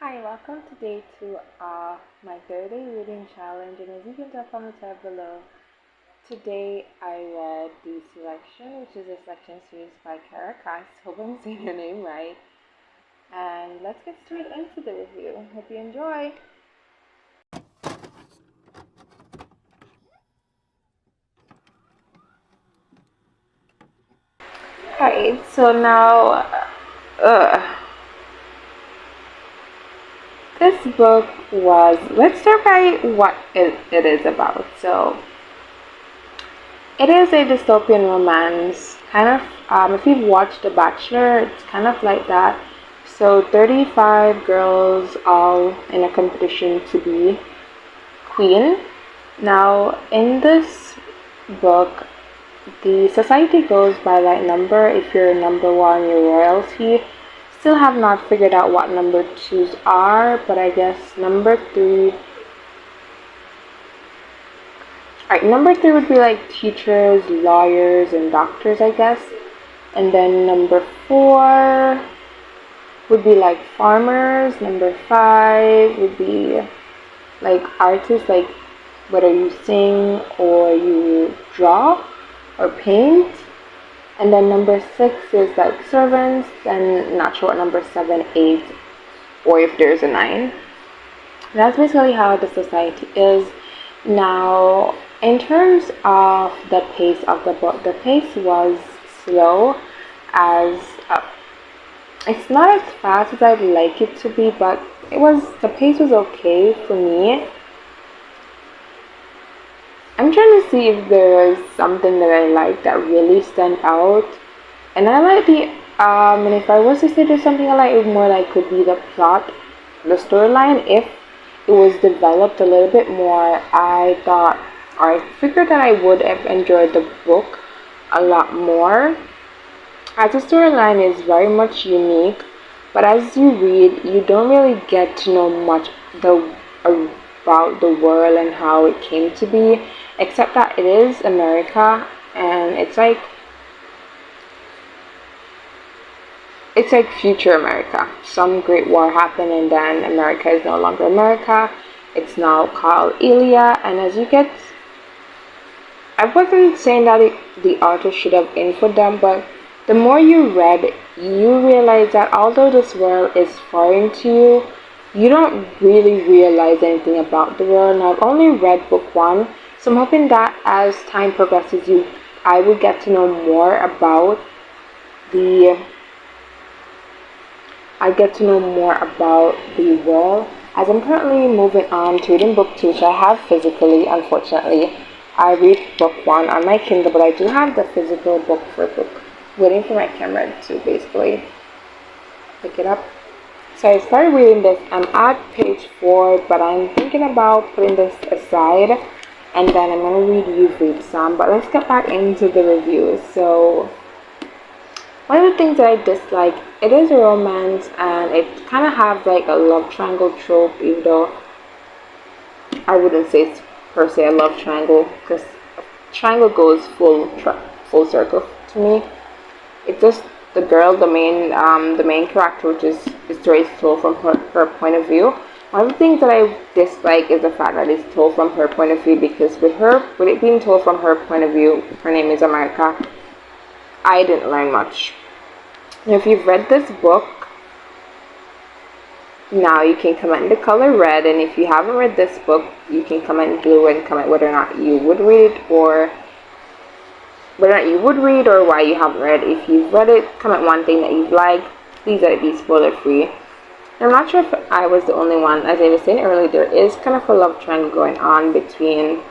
Hi, welcome today to my 30-day reading challenge, and as you can tell from the tab below, today I read The Selection, which is a selection series by Kiera Cass. Hope I'm saying your name right. And let's get straight into the review. Hope you enjoy. Alright, so now, this book was, let's start by what it is about. So, it is a dystopian romance, kind of, if you've watched The Bachelor, it's kind of like that. So 35 girls all in a competition to be queen. Now, in this book, the society goes by like number. If you're number one, you're royalty. Still have not figured out what number twos are, but I guess number three. Alright, number three would be like teachers, lawyers, and doctors, I guess. And then number four would be like farmers. Number five would be like artists, like whether you sing or you draw or paint. And then number six is like servants, and not sure what number seven, eight, or if there's a nine. That's basically how the society is. Now, in terms of the pace of the book, the pace was slow, as it's not as fast as I'd like it to be, but the pace was okay for me. I'm trying to see if there is something that I like that really stand out, and I like and if I was to say there's something I like, it would more like could be the plot, the storyline. If it was developed a little bit more, I figured that I would have enjoyed the book a lot more, as the storyline is very much unique, but as you read, you don't really get to know much about the world and how it came to be, except that it is America, and it's like future America. Some great war happened, and then America is no longer America. It's now called Elia, and I wasn't saying that the author should have input them, but the more you read, you realize that although this world is foreign to you, you don't really realize anything about the world. And I've only read book one, so I'm hoping that as time progresses, I will get to know more about the world. As I'm currently moving on to reading book two, which I have physically, unfortunately. I read book one on my Kindle, but I do have the physical book waiting for my camera to basically pick it up. So I started reading this. I'm at page 4, but I'm thinking about putting this aside, and then I'm going to read some. But let's get back into the review. So one of the things that I dislike, it is a romance, and it kind of have like a love triangle trope, even though I wouldn't say it's per se a love triangle, because triangle goes full circle to me. It's just the girl, the main character, which is story told from her point of view. One of the things that I dislike is the fact that it's told from her point of view, because with it being told from her point of view, her name is America, I didn't learn much. Now, if you've read this book, now you can comment the color red, and if you haven't read this book, you can comment blue and comment whether or not you would read or why you haven't read. If you've read it, comment one thing that you've liked. Please let it be spoiler free. I'm not sure if I was the only one. As I was saying earlier, there is kind of a love triangle going on between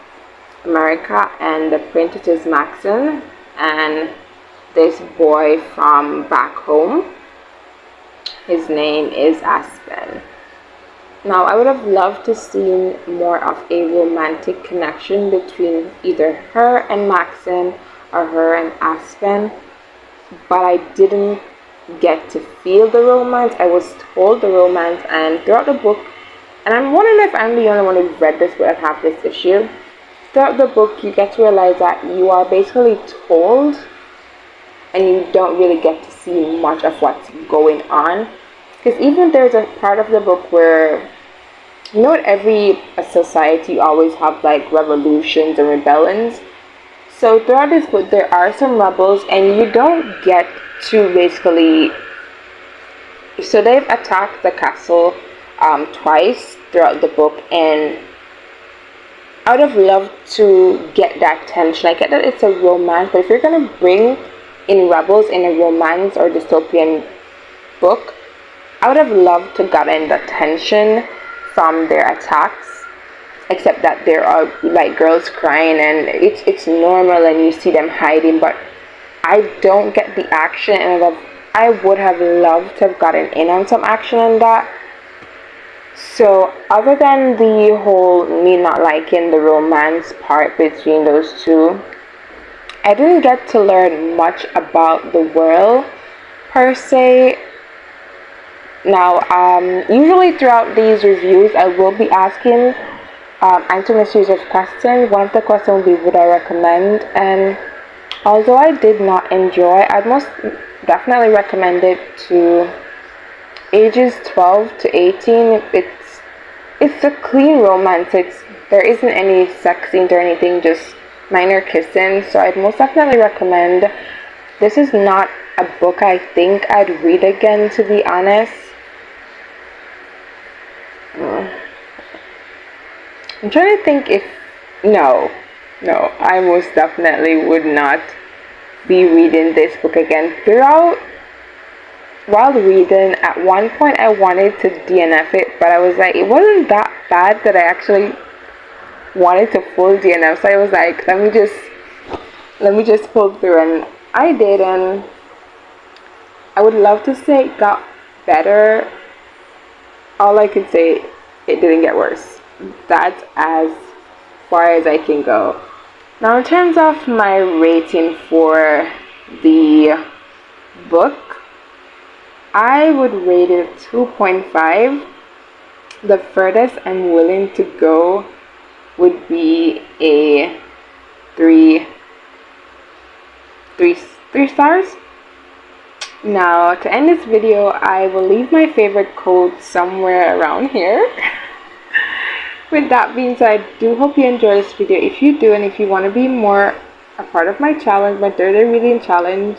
America and the princess Maxon and this boy from back home. His name is Aspen. Now, I would have loved to see more of a romantic connection between either her and Maxon or her and Aspen, but I didn't get to feel the romance. I was told the romance, and throughout the book, and I'm wondering if I'm the only one who read this would have this issue. Throughout the book, you get to realize that you are basically told, and you don't really get to see much of what's going on. Because even there's a part of the book where, you know, in every society you always have like revolutions and rebellions. So throughout this book there are some rebels, and you don't get to basically, so they've attacked the castle twice throughout the book, and out of love to get that tension, I get that it's a romance, but if you're gonna bring in rebels in a romance or dystopian book, I would have loved to gotten the tension from their attacks, except that there are like girls crying and it's normal and you see them hiding, but I don't get the action, and I would have loved to have gotten in on some action on that. So other than the whole me not liking the romance part between those two, I didn't get to learn much about the world per se. Now, usually throughout these reviews, I will be asking, answering a series of questions. One of the questions will be, would I recommend? And although I did not enjoy, I'd most definitely recommend it to ages 12 to 18. It's a clean romance. There isn't any sex scenes or anything, just minor kissing. So I'd most definitely recommend. This is not a book I think I'd read again, to be honest. I'm trying to think if no, I most definitely would not be reading this book again. While reading, at one point I wanted to DNF it, but I was like, it wasn't that bad that I actually wanted to full DNF. So I was like, let me just pull through, and I did, and I would love to say it got better. All I could say, it didn't get worse. That's as far as I can go. Now, in terms of my rating for the book, I would rate it 2.5. The furthest I'm willing to go would be a 3 stars. Now, to end this video, I will leave my favorite quote somewhere around here. With that being said, I do hope you enjoy this video. If you do, and if you want to be more a part of my challenge, my 30-day reading challenge,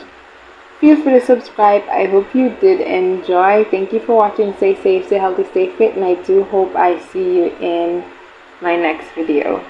feel free to subscribe. I hope you did enjoy. Thank you for watching. Stay safe, stay healthy, stay fit, and I do hope I see you in my next video.